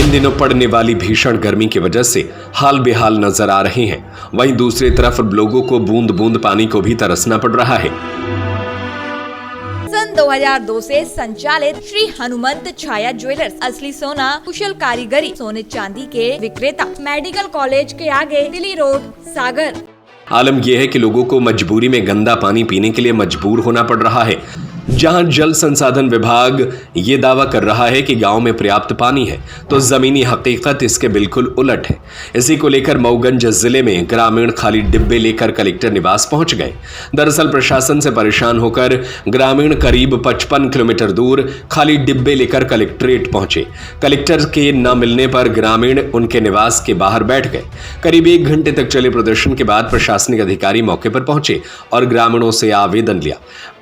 इन दिनों पड़ने वाली भीषण गर्मी की वजह से हाल बेहाल नजर आ रहे हैं। वहीं दूसरी तरफ लोगों को बूंद बूंद पानी को भी तरसना पड़ रहा है। सन 2002 से संचालित श्री हनुमंत छाया ज्वेलर्स असली सोना कुशल कारीगरी सोने चांदी के विक्रेता मेडिकल कॉलेज के आगे दिल्ली रोड सागर। आलम यह है कि लोगों को मजबूरी में गंदा पानी पीने के लिए मजबूर होना पड़ रहा है। जहां जल संसाधन विभाग ये दावा कर रहा है कि गांव में पर्याप्त पानी है, तो जमीनी हकीकत इसके बिल्कुल उलट है। इसी को लेकर मऊगंज जिले में ग्रामीण खाली डिब्बे लेकर कलेक्टर निवास पहुंच गए। दरअसल प्रशासन से परेशान होकर ग्रामीण करीब 55 किलोमीटर दूर खाली डिब्बे लेकर कलेक्ट्रेट पहुंचे। कलेक्टर के न मिलने पर ग्रामीण उनके निवास के बाहर बैठ गए। करीब 1 घंटे तक चले प्रदर्शन के बाद प्रशासनिक अधिकारी मौके पर पहुंचे और ग्रामीणों से आवेदन लिया।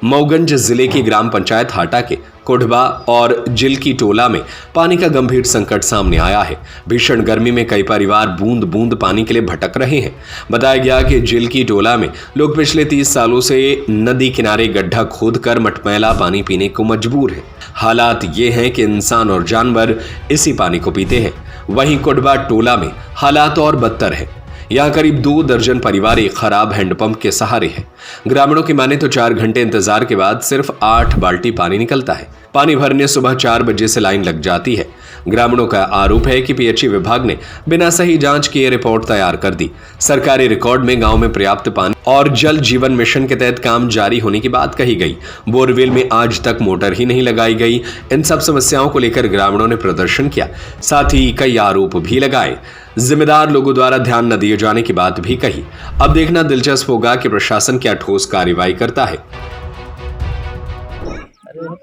मऊगंज जिले की ग्राम पंचायत हाटा के कोढ़वा और जिलकी टोला में पानी का गंभीर संकट सामने आया है। भीषण गर्मी में कई परिवार बूंद बूंद पानी के लिए भटक रहे हैं। बताया गया कि जिलकी टोला में लोग पिछले 30 सालों से नदी किनारे गड्ढा खोदकर मटमैला पानी पीने को मजबूर हैं। हालात ये हैं कि इंसान और जानवर इसी पानी को पीते हैं। वहीं कोढ़वा टोला में हालात और बदतर है। यहाँ करीब 2 दर्जन परिवार एक खराब हैंडपंप के सहारे हैं। ग्रामीणों की माने तो 4 घंटे इंतजार के बाद सिर्फ 8 बाल्टी पानी निकलता है। पानी भरने सुबह 4 बजे से लाइन लग जाती है। ग्रामीणों का आरोप है कि पीएचई विभाग ने बिना सही जांच किए रिपोर्ट तैयार कर दी। सरकारी रिकॉर्ड में गांव में पर्याप्त पानी और जल जीवन मिशन के तहत काम जारी होने की बात कही गई। बोरवेल में आज तक मोटर ही नहीं लगाई गई। इन सब समस्याओं को लेकर ग्रामीणों ने प्रदर्शन किया, साथ ही कई आरोप भी लगाए। जिम्मेदार लोगों द्वारा ध्यान न दिए जाने की बात भी कही। अब देखना दिलचस्प होगा कि प्रशासन क्या ठोस कार्रवाई करता है।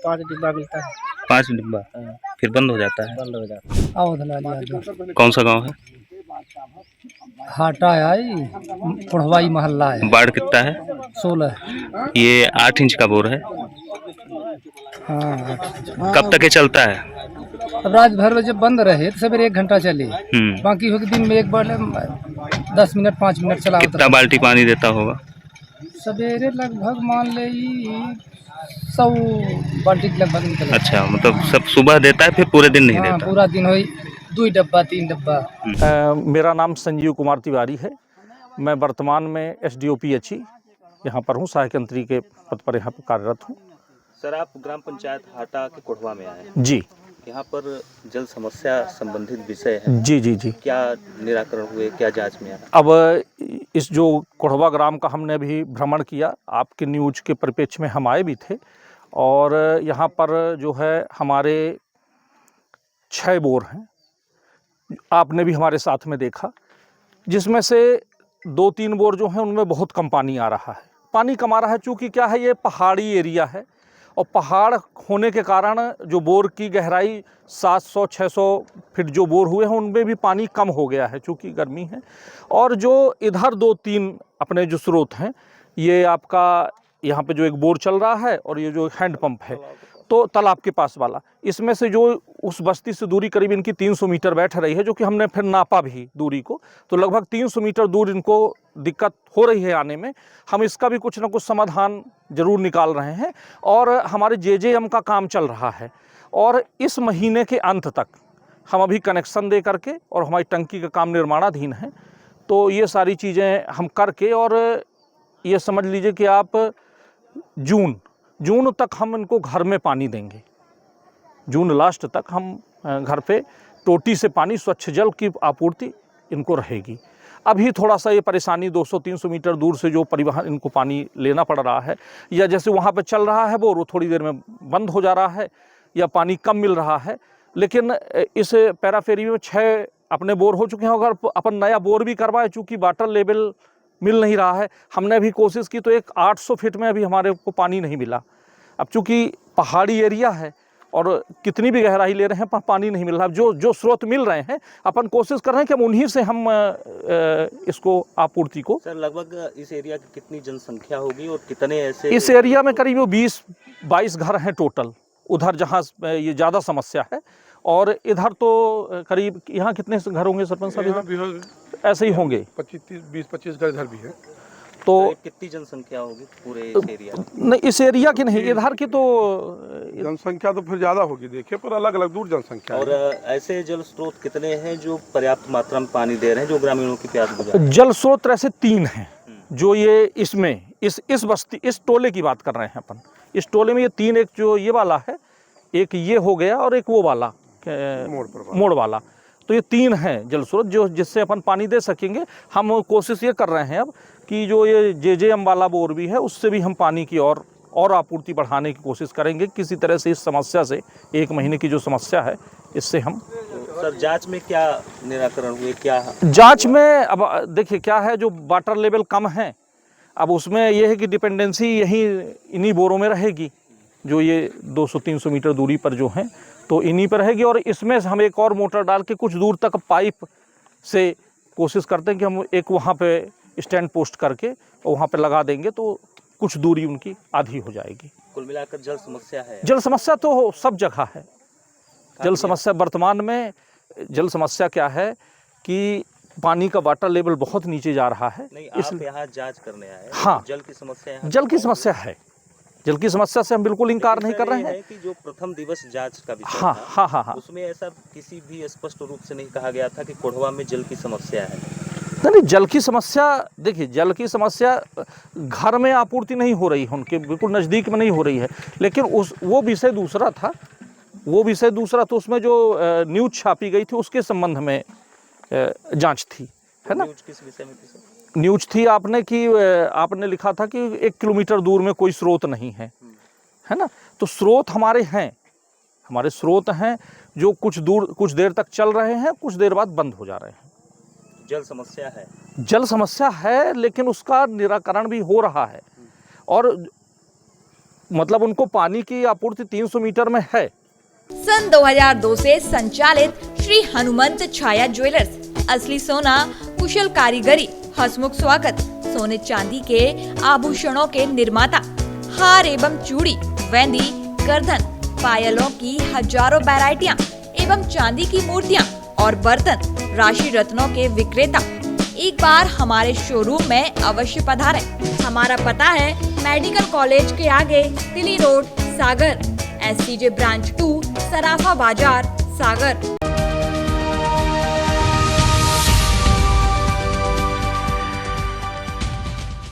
5 डिब्बा मिलता है। 5 डिब्बा फिर बंद हो जाता है। बंद हो जाता है। आओ धला कौन सा गांव है? हाटा है, कोढ़वाई मोहल्ला है। बाढ़ कितना है? 16। ये 8 इंच का बोर है। हाँ। कब तक ये चलता है? अब रात भर में जब बंद रहे तो सवेरे 1 घंटा चले, बाकी हो दिन में एक बार 10 मिनट 5 मिनट चला। कितना बाल्टी पानी देता होगा? सवेरे लगभग मान ले 100 बाल्टी लगभग निकले। अच्छा, मतलब सब सुबह देता है, फिर पूरे दिन नहीं देता? पूरा दिन हो 2 डब्बा 3 डब्बा। मेरा नाम संजीव कुमार तिवारी है। मैं वर्तमान में एसडीओ पीएचई यहाँ पर हूँ, सहायक यंत्री के पद पर यहाँ पर कार्यरत हूँ। सर, आप ग्राम पंचायत हाटा के कोढ़वा में आए हैं। जी। यहाँ पर जल समस्या संबंधित विषय है। जी जी जी। क्या निराकरण हुए, क्या जांच में आया? अब इस जो कोढ़वा ग्राम का हमने भी भ्रमण किया, आपके न्यूज के परिप्रेक्ष्य में हम आए भी थे, और यहाँ पर जो है हमारे 6 बोर हैं, आपने भी हमारे साथ में देखा, जिसमें से 2-3 बोर जो हैं उनमें बहुत कम पानी आ रहा है। पानी कम आ रहा है चूँकि क्या है, ये पहाड़ी एरिया है, और पहाड़ होने के कारण जो बोर की गहराई 700-600 फीट जो बोर हुए हैं उनमें भी पानी कम हो गया है चूँकि गर्मी है। और जो इधर 2-3 अपने जो स्रोत हैं, ये आपका यहाँ पे जो एक बोर चल रहा है और ये जो हैंडपंप है, तो तालाब के पास वाला, इसमें से जो उस बस्ती से दूरी करीब इनकी 300 मीटर बैठ रही है, जो कि हमने फिर नापा भी दूरी को, तो लगभग 300 मीटर दूर इनको दिक्कत हो रही है आने में। हम इसका भी कुछ ना कुछ समाधान जरूर निकाल रहे हैं, और हमारे जेजेएम का काम चल रहा है, और इस महीने के अंत तक हम अभी कनेक्शन दे करके, और हमारी टंकी का काम निर्माणाधीन है, तो ये सारी चीज़ें हम करके, और ये समझ लीजिए कि आप जून तक हम इनको घर में पानी देंगे। जून लास्ट तक हम घर पे टोटी से पानी, स्वच्छ जल की आपूर्ति इनको रहेगी। अभी थोड़ा सा ये परेशानी 200-300 मीटर दूर से जो परिवहन इनको पानी लेना पड़ रहा है, या जैसे वहाँ पे चल रहा है बोर, वो थोड़ी देर में बंद हो जा रहा है या पानी कम मिल रहा है। लेकिन इस पैराफेरी में 6 अपने बोर हो चुके हैं। अगर अपन नया बोर भी करवाए, चूँकि वाटर लेवल मिल नहीं रहा है, हमने भी कोशिश की तो एक 800 फीट में अभी हमारे को पानी नहीं मिला। अब चूँकि पहाड़ी एरिया है और कितनी भी गहराई ले रहे हैं पर पानी नहीं मिल रहा। जो स्रोत मिल रहे हैं, अपन कोशिश कर रहे हैं कि हम उन्हीं से हम इसको आपूर्ति को। सर, लगभग इस एरिया की कितनी जनसंख्या होगी और कितने ऐसे? इस एरिया में करीब 20-22 घर हैं टोटल, उधर जहाँ ये ज़्यादा समस्या है, और इधर तो करीब, यहाँ कितने घर होंगे सरपंच साहब? ऐसे ही होंगे 20-25 घर इधर भी है। तो ये कितनी जनसंख्या होगी पूरे इस एरिया में? नहीं, इस एरिया की नहीं, इधर की तो जनसंख्या तो फिर ज्यादा होगी, देखिए, पर अलग अलग दूर जनसंख्या और है। ऐसे जल स्रोत कितने हैं जो पर्याप्त मात्रा में पानी दे रहे हैं जो ग्रामीणों की प्यास बुझा रहे हैं? जल स्रोत ऐसे 3 हैं जो ये इसमें इस बस्ती, इस टोले की बात कर रहे हैं अपन। इस टोले में ये 3, एक जो ये वाला है, एक ये हो गया और एक वो वाला मोड़ वाला, तो ये 3 हैं जल स्रोत जो जिससे अपन पानी दे सकेंगे। हम कोशिश ये कर रहे हैं अब कि जो ये JJM वाला बोर भी है उससे भी हम पानी की और आपूर्ति बढ़ाने की कोशिश करेंगे। किसी तरह से इस समस्या से, 1 महीने की जो समस्या है, इससे हम सर जांच में क्या निराकरण हुए, क्या जांच में अब देखिए क्या है, जो वाटर लेवल कम है, अब उसमें यह है कि डिपेंडेंसी यहीं इन्हीं बोरों में रहेगी, जो ये 200-300 मीटर दूरी पर जो हैं, तो इन्हीं पर रहेगी। और इसमें हम एक और मोटर डाल के कुछ दूर तक पाइप से कोशिश करते हैं कि हम एक वहाँ पे स्टैंड पोस्ट करके वहाँ पे लगा देंगे, तो कुछ दूरी उनकी आधी हो जाएगी। कुल मिलाकर जल समस्या है? जल समस्या तो सब जगह है। जल समस्या वर्तमान में, जल समस्या क्या है कि पानी का वाटर लेवल बहुत नीचे जा रहा है। नहीं, आप यहाँ जांच करने आए हैं, हाँ, जल की समस्या है? जल की समस्या है, जल की समस्या से हम बिल्कुल इनकार नहीं कर रहे हैं कि जो प्रथम दिवस जांच का विषय हाँ, था, हाँ, हाँ, हाँ। उसमें ऐसा किसी भी स्पष्ट रूप से नहीं कहा गया था कि कोढ़वा में जल की समस्या है। नहीं, जल की समस्या, देखिए जल की समस्या घर में आपूर्ति नहीं हो रही है, उनके बिल्कुल नज़दीक में नहीं हो रही है, लेकिन वो विषय दूसरा था, तो उसमें जो न्यूज़ छापी गई थी उसके संबंध में जांच थी, है ना। न्यूज़ किस विषय में थी सर? न्यूज़ थी आपने लिखा था कि 1 किलोमीटर दूर में कोई स्रोत नहीं है, है ना। तो स्रोत हमारे स्रोत हैं जो कुछ देर तक चल रहे हैं, कुछ देर बाद बंद हो जा रहे हैं। जल समस्या है? जल समस्या है, लेकिन उसका निराकरण भी हो रहा है, और मतलब उनको पानी की आपूर्ति 300 मीटर में है। सन 2002 से संचालित श्री हनुमंत छाया ज्वेलर्स, असली सोना, कुशल कारीगरी, हंसमुख स्वागत, सोने चांदी के आभूषणों के निर्माता, हार एवं चूड़ी, वेंदी, गर्दन, पायलों की हजारों वैरायटियां एवं चांदी की मूर्तियां और बर्तन, राशि रत्नों के विक्रेता। एक बार हमारे शोरूम में अवश्य पधारें। हमारा पता है मेडिकल कॉलेज के आगे, दिल्ली रोड, सागर, SCJ ब्रांच 2, सराफा बाजार, सागर।